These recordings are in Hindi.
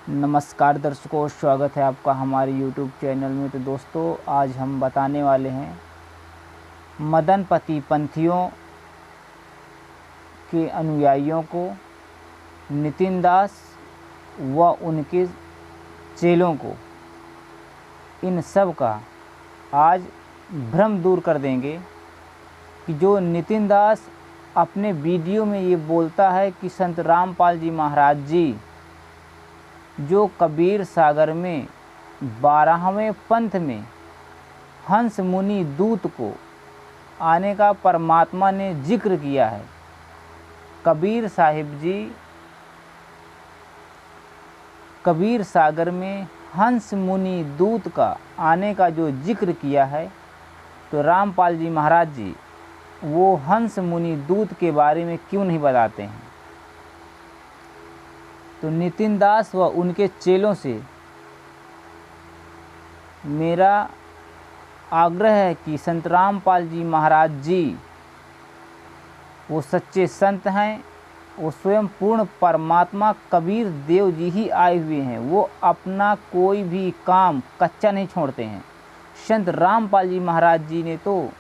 नमस्कार दर्शकों, स्वागत है आपका हमारे YouTube चैनल में। तो दोस्तों, आज हम बताने वाले हैं मदनपति पंथियों के अनुयायियों को, नितिन दास व उनके चेलों को, इन सब का आज भ्रम दूर कर देंगे कि जो नितिन दास अपने वीडियो में ये बोलता है कि संत रामपाल जी महाराज जी जो कबीर सागर में 12वें पंथ में हंस मुनि दूत को आने का परमात्मा ने जिक्र किया है। कबीर साहिब जी कबीर सागर में हंस मुनि दूत का आने का जो जिक्र किया है, तो रामपाल जी महाराज जी वो हंस मुनि दूत के बारे में क्यों नहीं बताते हैं। तो नितिन दास व उनके चेलों से मेरा आग्रह है कि संत रामपाल जी महाराज जी वो सच्चे संत हैं। वो स्वयं पूर्ण परमात्मा कबीर देव जी ही आए हुए हैं। वो अपना कोई भी काम कच्चा नहीं छोड़ते हैं। संत रामपाल जी महाराज जी ने तो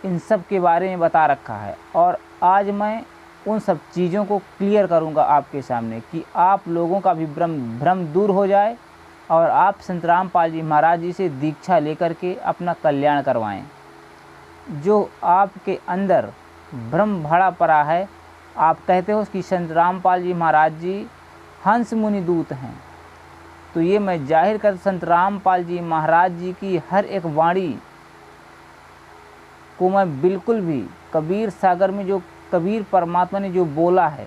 इन सब के बारे में बता रखा है, और आज मैं उन सब चीज़ों को क्लियर करूंगा आपके सामने कि आप लोगों का भी भ्रम दूर हो जाए और आप संत रामपाल जी महाराज जी से दीक्षा लेकर के अपना कल्याण करवाएं। जो आपके अंदर भ्रम भरा पड़ा है, आप कहते हो कि संत रामपाल जी महाराज जी हंस मुनि दूत हैं, तो ये मैं जाहिर कर संत रामपाल जी महाराज जी की हर एक वाणी को मैं बिल्कुल भी कबीर सागर में जो कबीर परमात्मा ने जो बोला है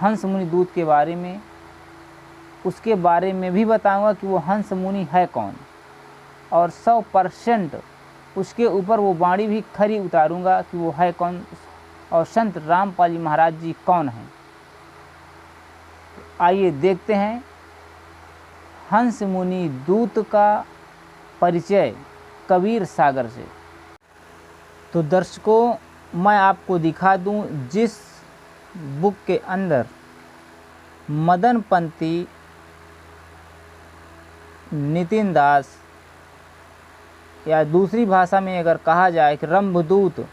हंस मुनि दूत के बारे में, उसके बारे में भी बताऊंगा कि वो हंस मुनि है कौन, और 100% उसके ऊपर वो वाणी भी खरी उतारूंगा कि वो है कौन और संत रामपाल जी महाराज जी कौन हैं। आइए देखते हैं हंस मुनि दूत का परिचय कबीर सागर से। तो दर्शकों, मैं आपको दिखा दूं जिस बुक के अंदर मदनपंथी नितिन दास, या दूसरी भाषा में अगर कहा जाए कि रंभदूत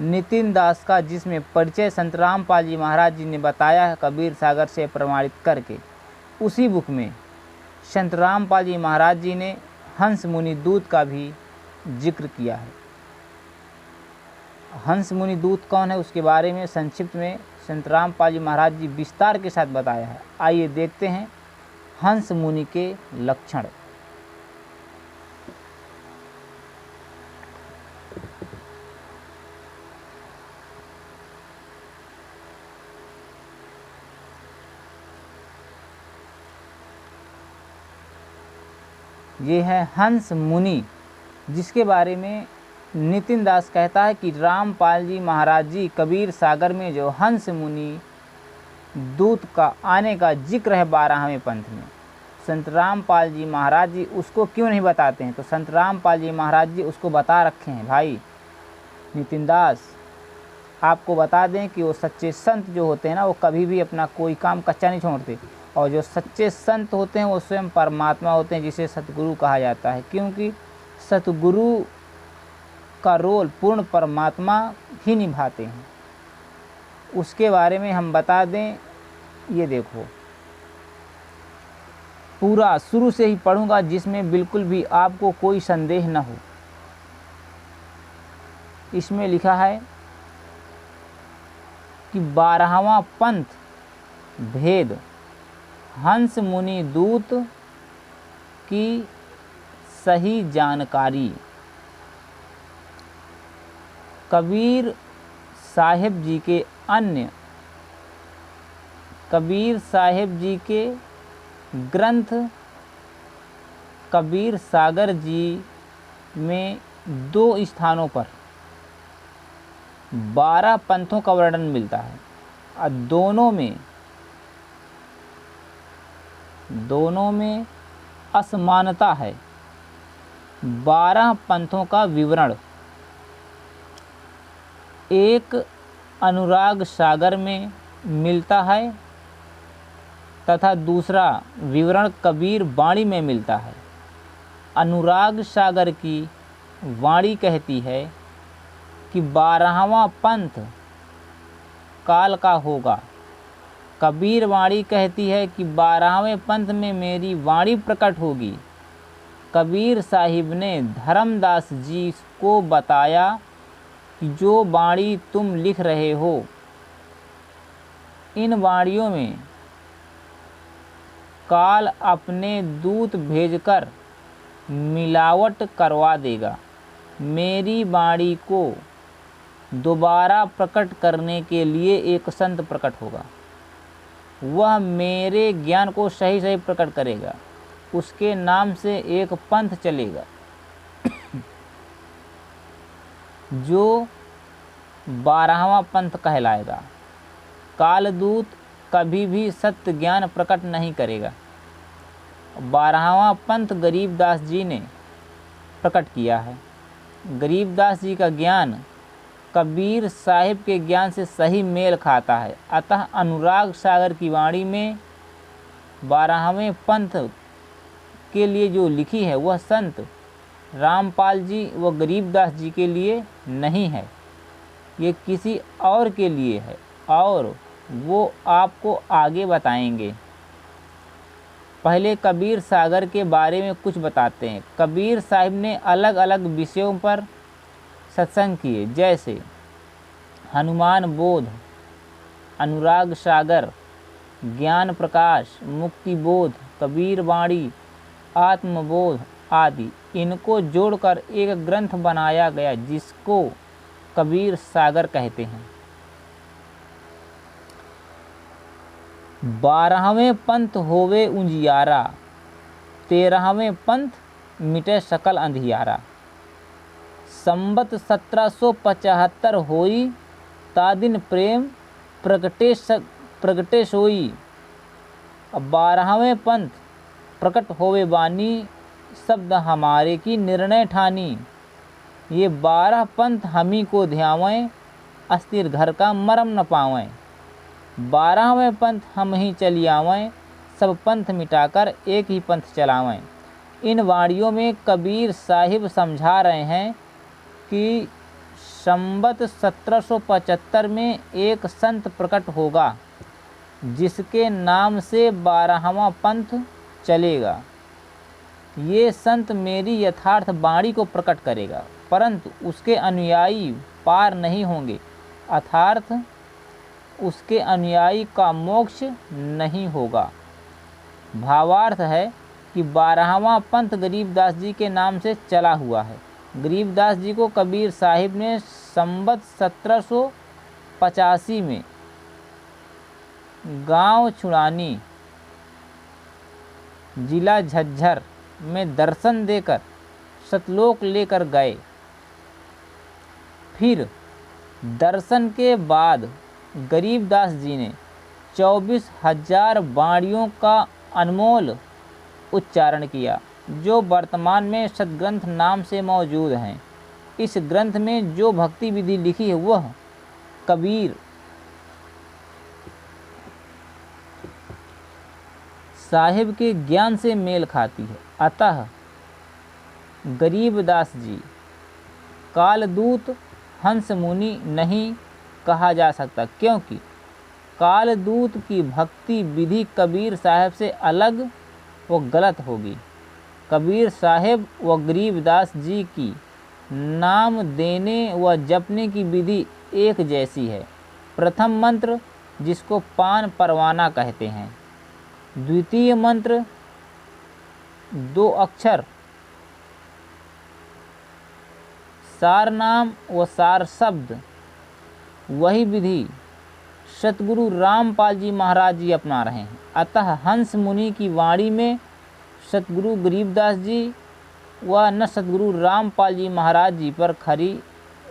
नितिन दास का, जिसमें परिचय संत रामपाल जी महाराज जी ने बताया है कबीर सागर से प्रमाणित करके, उसी बुक में संत रामपाल जी महाराज जी ने हंस मुनि दूत का भी जिक्र किया है। हंस मुनि दूत कौन है उसके बारे में संक्षिप्त में संत रामपाल जी महाराज जी विस्तार के साथ बताया है। आइए देखते हैं हंस मुनि के लक्षण। ये है हंस मुनि, जिसके बारे में नितिन दास कहता है कि रामपाल जी महाराज जी कबीर सागर में जो हंस मुनि दूत का आने का जिक्र है 12वें पंथ में, संत रामपाल जी महाराज जी उसको क्यों नहीं बताते हैं। तो संत रामपाल जी महाराज जी उसको बता रखे हैं। भाई नितिन दास, आपको बता दें कि वो सच्चे संत जो होते हैं ना, वो कभी भी अपना कोई काम कच्चा नहीं छोड़ते, और जो सच्चे संत होते हैं वो स्वयं परमात्मा होते हैं, जिसे सतगुरु कहा जाता है, क्योंकि सतगुरु का रोल पूर्ण परमात्मा ही निभाते हैं। उसके बारे में हम बता दें, ये देखो पूरा शुरू से ही पढ़ूंगा, जिसमें बिल्कुल भी आपको कोई संदेह न हो। इसमें लिखा है कि 12वां पंथ भेद हंस मुनि दूत की सही जानकारी। कबीर साहिब जी के ग्रंथ कबीर सागर जी में 2 स्थानों पर 12 पंथों का वर्णन मिलता है, और दोनों में असमानता है। 12 पंथों का विवरण एक अनुराग सागर में मिलता है तथा दूसरा विवरण कबीर वाणी में मिलता है। अनुराग सागर की वाणी कहती है कि 12वां पंथ काल का होगा। कबीर वाणी कहती है कि 12वें पंथ में मेरी वाणी प्रकट होगी। कबीर साहिब ने धर्मदास जी को बताया कि जो वाणी तुम लिख रहे हो, इन वाणियों में काल अपने दूत भेजकर मिलावट करवा देगा। मेरी वाणी को दोबारा प्रकट करने के लिए एक संत प्रकट होगा। वह मेरे ज्ञान को सही सही प्रकट करेगा। उसके नाम से एक पंथ चलेगा जो 12वां पंथ कहलाएगा। कालदूत कभी भी सत्य ज्ञान प्रकट नहीं करेगा। 12वां पंथ गरीबदास जी ने प्रकट किया है। गरीबदास जी का ज्ञान कबीर साहिब के ज्ञान से सही मेल खाता है। अतः अनुराग सागर की वाणी में 12वें पंथ के लिए जो लिखी है वह संत रामपाल जी व गरीबदास जी के लिए नहीं है, ये किसी और के लिए है और वो आपको आगे बताएंगे। पहले कबीर सागर के बारे में कुछ बताते हैं। कबीर साहिब ने अलग अलग विषयों पर सत्संग किए, जैसे हनुमान बोध, अनुराग सागर, ज्ञान प्रकाश, मुक्ति बोध, कबीर वाणी, आत्मबोध आदि। इनको जोड़कर एक ग्रंथ बनाया गया जिसको कबीर सागर कहते हैं। 12वें पंथ होवे उजियारा, 13वें पंथ मिटे सकल अंधियारा। संबत 1775 होई, तादिन प्रेम प्रगटे सोई। 12वें पंथ प्रकट होवे बानी, शब्द हमारे की निर्णय ठानी। ये 12 पंथ हमी को ध्यावें, अस्थिर घर का मरम न पावें। 12वें पंथ हम ही चली आवें, सब पंथ मिटाकर एक ही पंथ चलावें। इन वाणियों में कबीर साहिब समझा रहे हैं कि संबत 1775 में एक संत प्रकट होगा जिसके नाम से 12वां पंथ चलेगा। ये संत मेरी यथार्थ वाणी को प्रकट करेगा, परंतु उसके अनुयायी पार नहीं होंगे, अर्थात उसके अनुयायी का मोक्ष नहीं होगा। भावार्थ है कि 12वां पंथ गरीबदास जी के नाम से चला हुआ है। गरीबदास जी को कबीर साहिब ने संबत 1785 में गांव छुड़ानी, जिला झज्जर में दर्शन देकर सतलोक लेकर गए। फिर दर्शन के बाद गरीबदास जी ने 24,000 वाणियों का अनमोल उच्चारण किया, जो वर्तमान में सदग्रंथ नाम से मौजूद हैं। इस ग्रंथ में जो भक्ति विधि लिखी है वह कबीर साहिब के ज्ञान से मेल खाती है। अतः गरीबदास जी कालदूत हंस मुनि नहीं कहा जा सकता, क्योंकि कालदूत की भक्ति विधि कबीर साहिब से अलग व गलत होगी। कबीर साहिब व गरीबदास जी की नाम देने व जपने की विधि एक जैसी है। प्रथम मंत्र जिसको पान परवाना कहते हैं, द्वितीय मंत्र 2 अक्षर सार नाम व सार शब्द, वही विधि सतगुरु रामपाल जी महाराज जी अपना रहे हैं। अतः हंस मुनि की वाणी में सतगुरु गरीबदास जी व न सतगुरु रामपाल जी महाराज जी पर खरी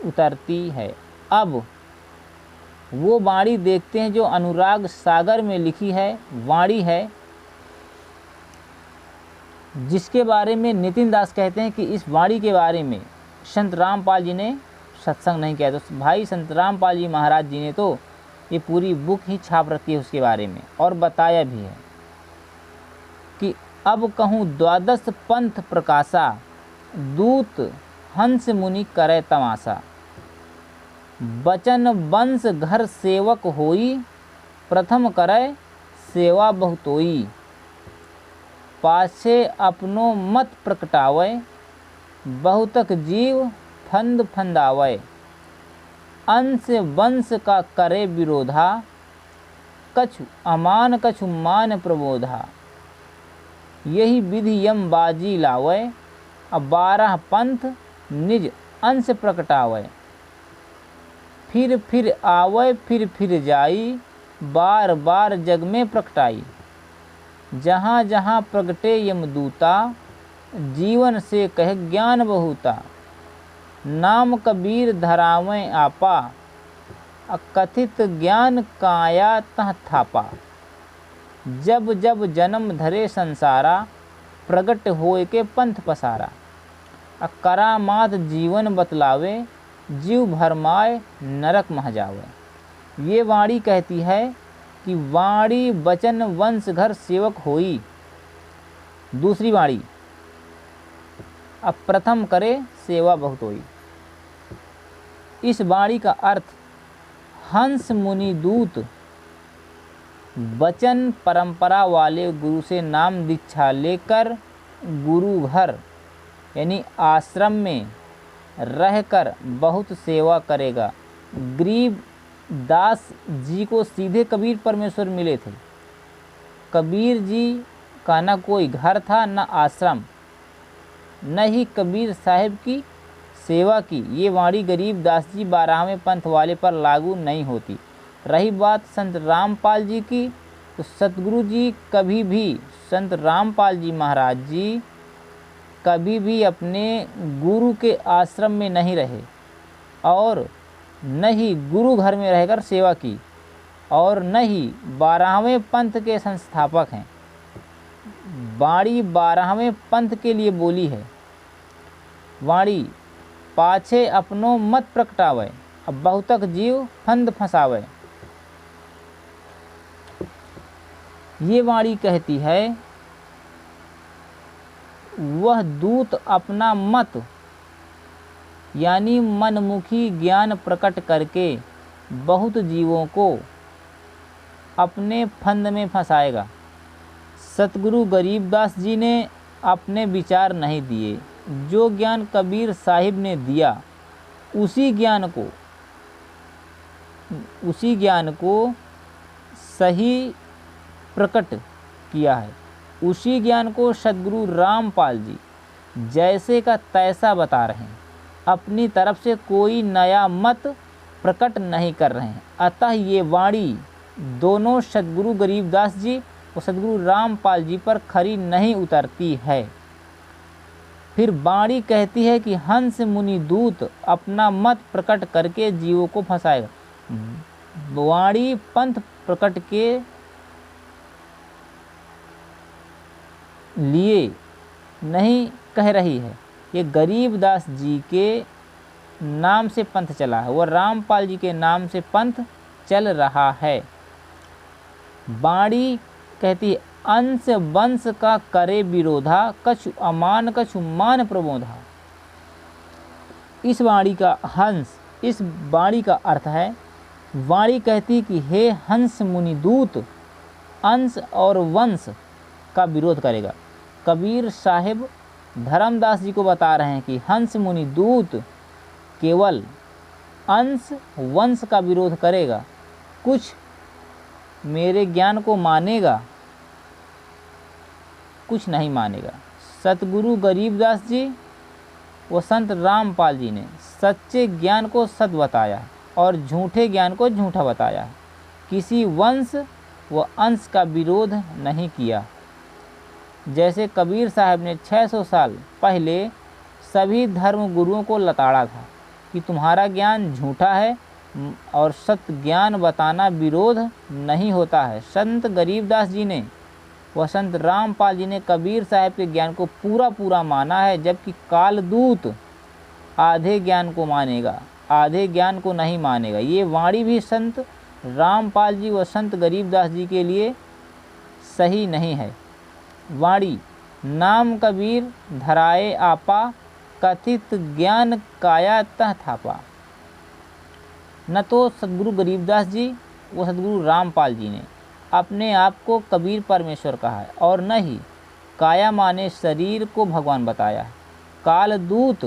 उतरती है। अब वो वाणी देखते हैं जो अनुराग सागर में लिखी है वाणी है, जिसके बारे में नितिन दास कहते हैं कि इस वाणी के बारे में संत रामपाल जी ने सत्संग नहीं किया। तो भाई संत रामपाल जी महाराज जी ने तो ये पूरी बुक ही छाप रखी है उसके बारे में और बताया भी है। कि अब कहूँ द्वादश पंथ प्रकाशा, दूत हंस मुनि करे तमाशा। बचन वंश घर सेवक होई, प्रथम करे सेवा बहुतोई। पाछे अपनो मत प्रकटावै, बहुतक जीव फंद फंदावै। अंश वंश का करे विरोधा, कछु अमान कछु मान प्रबोधा। यही विधि यम बाजी लावै, अब 12 पंथ निज अंश प्रकटावै। फिर आवै फिर जाई, बार बार जग में प्रकटाई। जहाँ जहाँ प्रगटे यमदूता, जीवन से कह ज्ञान बहुता। नाम कबीर धरावें आपा, अकथित ज्ञान काया तह थापा। जब जब जन्म धरे संसारा, प्रगट होए के पंथ पसारा। करामात जीवन बतलावे, जीव भरमाए नरक मह जावे। ये वाणी कहती है कि वाणी बचन वंश घर सेवक होई। दूसरी वाणी, अब प्रथम करे सेवा बहुत होई। इस वाणी का अर्थ हंस मुनि दूत वचन परंपरा वाले गुरु से नाम दीक्षा लेकर गुरु घर यानी आश्रम में रहकर बहुत सेवा करेगा। गरीब दास जी को सीधे कबीर परमेश्वर मिले थे। कबीर जी का न कोई घर था न आश्रम, न ही कबीर साहिब की सेवा की। ये वाणी गरीब दास जी 12वें पंथ वाले पर लागू नहीं होती। रही बात संत रामपाल जी की, तो सतगुरु जी कभी भी, संत रामपाल जी महाराज जी कभी भी अपने गुरु के आश्रम में नहीं रहे और न ही गुरु घर में रहकर सेवा की और न ही 12वें पंथ के संस्थापक हैं। वाणी 12वें पंथ के लिए बोली है। वाणी पाछे अपनो मत प्रकटावे, अब बहुतक जीव फंद फंसावे। ये वाणी कहती है, वह दूत अपना मत यानी मनमुखी ज्ञान प्रकट करके बहुत जीवों को अपने फंद में फंसाएगा। सतगुरु गरीबदास जी ने अपने विचार नहीं दिए। जो ज्ञान कबीर साहिब ने दिया, उसी ज्ञान को सही प्रकट किया है। उसी ज्ञान को सद्गुरु रामपाल जी जैसे का तैसा बता रहे हैं। अपनी तरफ से कोई नया मत प्रकट नहीं कर रहे हैं। अतः ये वाणी दोनों सद्गुरु गरीबदास जी और सद्गुरु रामपाल जी पर खरी नहीं उतरती है। फिर वाणी कहती है कि हंस मुनि दूत अपना मत प्रकट करके जीवों को फंसाएगा। वाणी पंथ प्रकट के लिए नहीं कह रही है। ये गरीबदास जी के नाम से पंथ चला है, वह रामपाल जी के नाम से पंथ चल रहा है। वाणी कहती है, अंश वंश का करे विरोधा, कछु अमान कछु मान प्रबोधा। इस वाणी का इस वाणी का अर्थ है, वाणी कहती कि हे हंस मुनि दूत अंश और वंश का विरोध करेगा। कबीर साहिब धर्मदास जी को बता रहे हैं कि हंस मुनि दूत केवल अंश वंश का विरोध करेगा, कुछ मेरे ज्ञान को मानेगा, कुछ नहीं मानेगा। सतगुरु गरीबदास जी व संत रामपाल जी ने सच्चे ज्ञान को सत बताया और झूठे ज्ञान को झूठा बताया। किसी वंश व अंश का विरोध नहीं किया। जैसे कबीर साहब ने 600 साल पहले सभी धर्म गुरुओं को लताड़ा था कि तुम्हारा ज्ञान झूठा है और सत्य ज्ञान बताना विरोध नहीं होता है। संत गरीबदास जी ने व संत रामपाल जी ने कबीर साहब के ज्ञान को पूरा माना है, जबकि कालदूत आधे ज्ञान को मानेगा, आधे ज्ञान को नहीं मानेगा। ये वाणी भी संत रामपाल जी व संत गरीबदास जी के लिए सही नहीं है। वाणी नाम कबीर धराए आपा, कथित ज्ञान काया तह थापा। न तो सद्गुरु गरीबदास जी व सद्गुरु रामपाल जी ने अपने आप को कबीर परमेश्वर कहा है और न ही काया माने शरीर को भगवान बताया है। कालदूत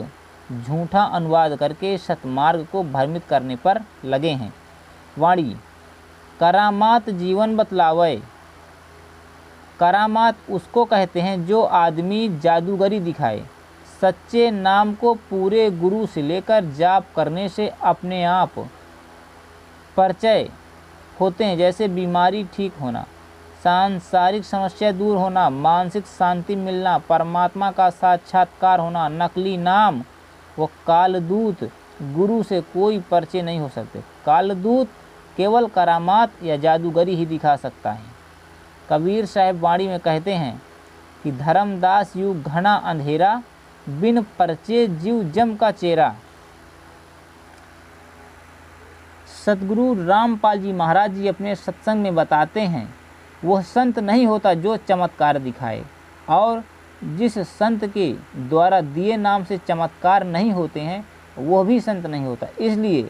झूठा अनुवाद करके सतमार्ग को भ्रमित करने पर लगे हैं। वाणी करामात जीवन बतलावे। करामात उसको कहते हैं जो आदमी जादूगरी दिखाए। सच्चे नाम को पूरे गुरु से लेकर जाप करने से अपने आप परिचय होते हैं, जैसे बीमारी ठीक होना, सांसारिक समस्या दूर होना, मानसिक शांति मिलना, परमात्मा का साक्षात्कार होना। नकली नाम व कालदूत गुरु से कोई परिचय नहीं हो सकते। कालदूत केवल करामात या जादूगरी ही दिखा सकता है। कबीर साहब वाणी में कहते हैं कि धर्मदास यू घना अंधेरा, बिन परिचय जीव जम का चेहरा। सतगुरु रामपाल जी महाराज जी अपने सत्संग में बताते हैं, वह संत नहीं होता जो चमत्कार दिखाए, और जिस संत के द्वारा दिए नाम से चमत्कार नहीं होते हैं वह भी संत नहीं होता। इसलिए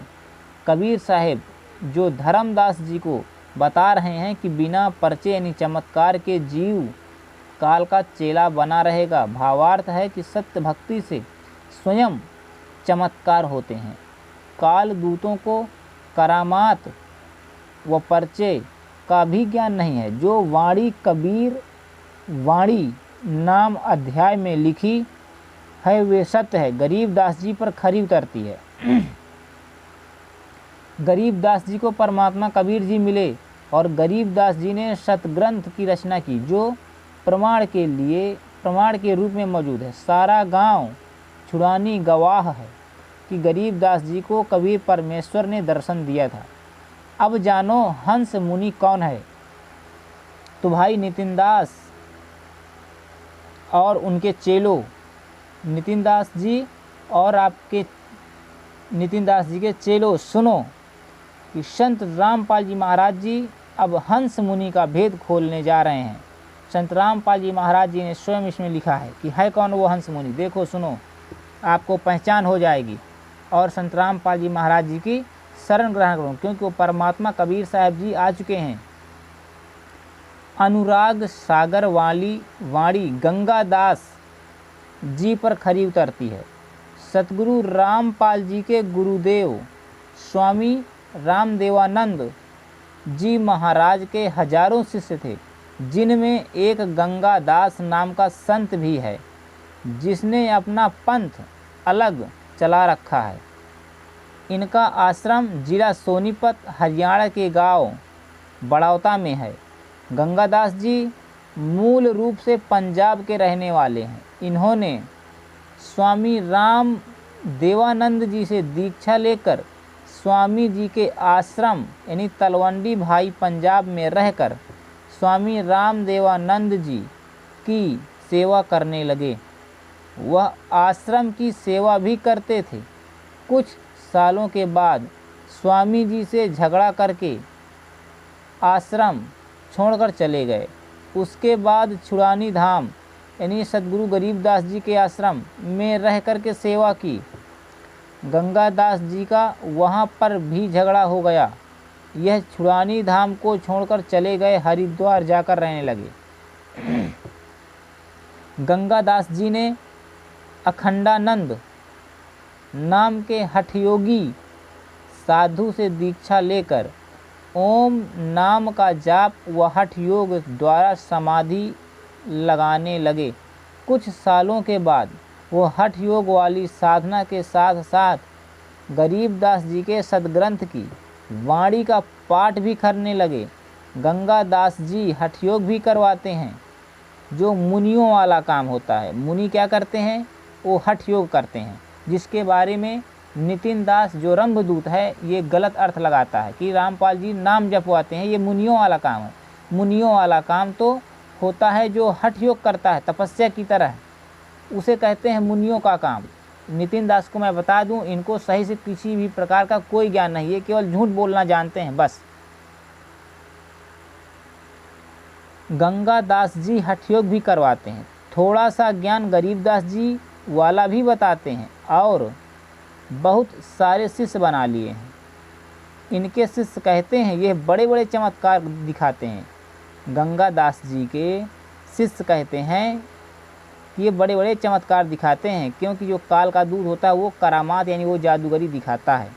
कबीर साहब जो धर्मदास जी को बता रहे हैं कि बिना परिचय यानी चमत्कार के जीव काल का चेला बना रहेगा। भावार्थ है कि सत्य भक्ति से स्वयं चमत्कार होते हैं। काल दूतों को करामात व परिचय का भी ज्ञान नहीं है। जो वाणी कबीर वाणी नाम अध्याय में लिखी है वे सत्य है, गरीबदास जी पर खरी उतरती है। गरीबदास जी को परमात्मा कबीर जी मिले और गरीबदास जी ने सतग्रंथ की रचना की जो प्रमाण के रूप में मौजूद है। सारा गांव छुड़ानी गवाह है कि गरीबदास जी को कबीर परमेश्वर ने दर्शन दिया था। अब जानो हंस मुनि कौन है। तो भाई नितिन दास और उनके चेलों, नितिन दास जी और आपके नितिन दास जी के चेलों, सुनो कि संत रामपाल जी महाराज जी अब हंस मुनि का भेद खोलने जा रहे हैं। संत रामपाल जी महाराज जी ने स्वयं इसमें लिखा है कि है कौन वो हंस मुनि। देखो सुनो, आपको पहचान हो जाएगी और संत रामपाल जी महाराज जी की शरण ग्रहण करो, क्योंकि वो परमात्मा कबीर साहब जी आ चुके हैं। अनुराग सागर वाणी गंगादास जी पर खरी उतरती है। सतगुरु रामपाल जी के गुरुदेव स्वामी रामदेवानंद जी महाराज के हजारों शिष्य थे, जिनमें एक गंगादास नाम का संत भी है जिसने अपना पंथ अलग चला रखा है। इनका आश्रम जिला सोनीपत हरियाणा के गांव बड़ौता में है। गंगादास जी मूल रूप से पंजाब के रहने वाले हैं। इन्होंने स्वामी राम देवानंद जी से दीक्षा लेकर स्वामी जी के आश्रम यानी तलवंडी भाई पंजाब में रहकर स्वामी राम देवानंद जी की सेवा करने लगे। वह आश्रम की सेवा भी करते थे। कुछ सालों के बाद स्वामी जी से झगड़ा करके आश्रम छोड़कर चले गए। उसके बाद छुड़ानी धाम यानी सतगुरु गरीबदास जी के आश्रम में रह कर के सेवा की। गंगादास जी का वहाँ पर भी झगड़ा हो गया। यह छुड़ानी धाम को छोड़कर चले गए, हरिद्वार जाकर रहने लगे। गंगादास जी ने अखंडानंद नाम के हठयोगी साधु से दीक्षा लेकर ओम नाम का जाप व हठ योग द्वारा समाधि लगाने लगे। कुछ सालों के बाद वो हठ योग वाली साधना के साथ साथ गरीबदास जी के सदग्रंथ की वाणी का पाठ भी करने लगे। गंगादास जी हठ योग भी करवाते हैं, जो मुनियों वाला काम होता है। मुनि क्या करते हैं, वो हठ योग करते हैं, जिसके बारे में नितिन दास जो रंभदूत है ये गलत अर्थ लगाता है कि रामपाल जी नाम जपवाते हैं, ये मुनियों वाला काम है। मुनियों वाला काम तो होता है जो हठ योग करता है तपस्या की तरह, उसे कहते हैं मुनियों का काम। नितिन दास को मैं बता दूं, इनको सही से किसी भी प्रकार का कोई ज्ञान नहीं है, केवल झूठ बोलना जानते हैं बस। गंगादास जी हठयोग भी करवाते हैं। थोड़ा सा ज्ञान गरीबदास जी वाला भी बताते हैं और बहुत सारे शिष्य बना लिए हैं। इनके शिष्य कहते हैं ये बड़े बड़े चमत्कार दिखाते हैं। गंगादास जी के शिष्य कहते हैं कि ये बड़े बड़े चमत्कार दिखाते हैं, क्योंकि जो काल का दूध होता है वो करामात यानी वो जादूगरी दिखाता है।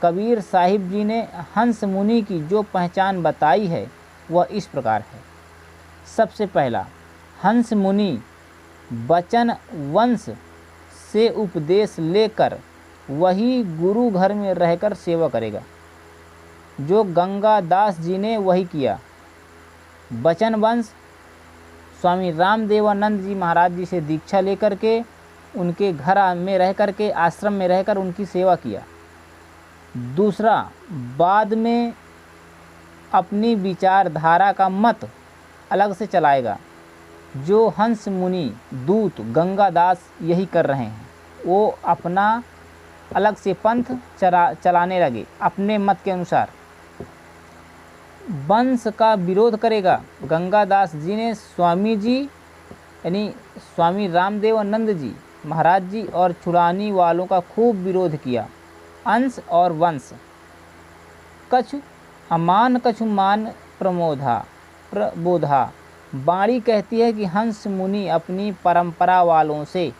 कबीर साहिब जी ने हंस मुनि की जो पहचान बताई है वह इस प्रकार है। सबसे पहला, हंस मुनि बचन वंश से उपदेश लेकर वही गुरु घर में रहकर सेवा करेगा। जो गंगादास जी ने वही किया। बचन वंश स्वामी रामदेवानंद जी महाराज जी से दीक्षा लेकर के उनके घर में रह कर के आश्रम में रहकर उनकी सेवा किया। दूसरा, बाद में अपनी विचारधारा का मत अलग से चलाएगा। जो हंस मुनि दूत गंगादास यही कर रहे हैं, वो अपना अलग से पंथ चलाने लगे अपने मत के अनुसार। वंश का विरोध करेगा। गंगादास जी ने स्वामी जी यानी स्वामी रामदेवानंद जी महाराज जी और छुड़ानी वालों का खूब विरोध किया। अंश और वंश कछु अमान कछु मान प्रबोधा। बाणी कहती है कि हंस मुनि अपनी परंपरा वालों से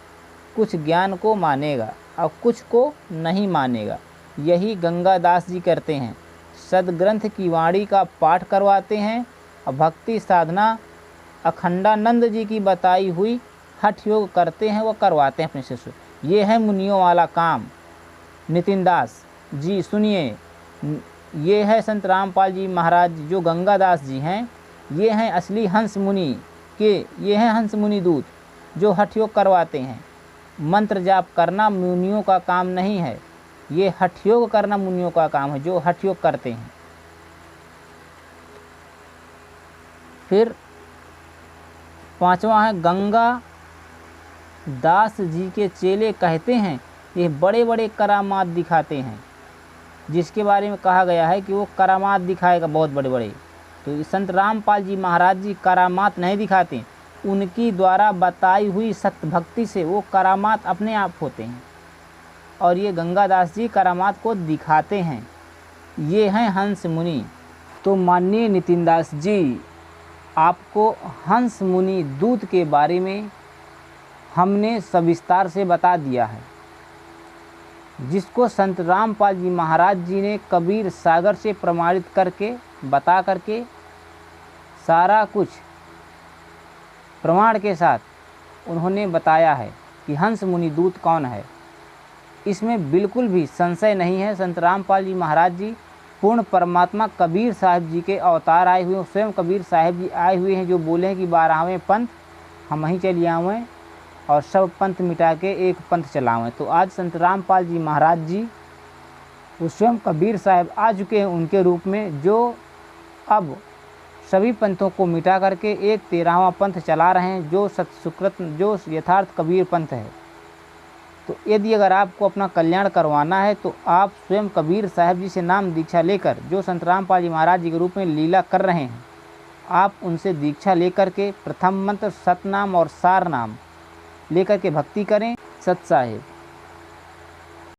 कुछ ज्ञान को मानेगा और कुछ को नहीं मानेगा। यही गंगादास जी करते हैं। सदग्रंथ की वाणी का पाठ करवाते हैं और भक्ति साधना अखंडानंद जी की बताई हुई हठ योग करते हैं, वो करवाते हैं अपने शिष्य। ये है मुनियों वाला काम। नितिन दास जी सुनिए, ये है संत रामपाल जी महाराज जो गंगादास जी हैं, ये हैं असली हंस मुनि के, ये हैं हंस मुनि दूत जो हठ योग करवाते हैं। मंत्र जाप करना मुनियों का काम नहीं है, ये हठ योग करना मुनियों का काम है जो हठ योग करते हैं। फिर पांचवा है, गंगा दास जी के चेले कहते हैं ये बड़े बड़े करामात दिखाते हैं, जिसके बारे में कहा गया है कि वो करामात दिखाएगा बहुत बड़े बड़े। तो संत रामपाल जी महाराज जी करामात नहीं दिखाते, उनकी द्वारा बताई हुई सत्य भक्ति से वो करामात अपने आप होते हैं, और ये गंगादास जी करामात को दिखाते हैं। ये हैं हंस मुनि। तो माननीय नितिन दास जी, आपको हंस मुनि दूत के बारे में हमने सविस्तार से बता दिया है, जिसको संत रामपाल जी महाराज जी ने कबीर सागर से प्रमाणित करके बता करके सारा कुछ प्रमाण के साथ उन्होंने बताया है कि हंस मुनि दूत कौन है। इसमें बिल्कुल भी संशय नहीं है। संत रामपाल जी महाराज जी पूर्ण परमात्मा कबीर साहिब जी के अवतार आए हुए हैं। स्वयं कबीर साहिब जी आए हुए हैं जो बोले हैं कि 12वें पंथ हम वहीं चले आवें और सब पंथ मिटा के एक पंथ चलावें। तो आज संत रामपाल जी महाराज जी वो स्वयं कबीर साहिब आ चुके हैं उनके रूप में, जो अब सभी पंथों को मिटा करके एक 13वां पंथ चला रहे हैं, जो सत्सुकृत जो यथार्थ कबीर पंथ है। तो यदि अगर आपको अपना कल्याण करवाना है तो आप स्वयं कबीर साहिब जी से नाम दीक्षा लेकर, जो संत रामपाल जी महाराज जी के रूप में लीला कर रहे हैं, आप उनसे दीक्षा लेकर के प्रथम मंत्र सतनाम और सार नाम लेकर के भक्ति करें। सत साहिब।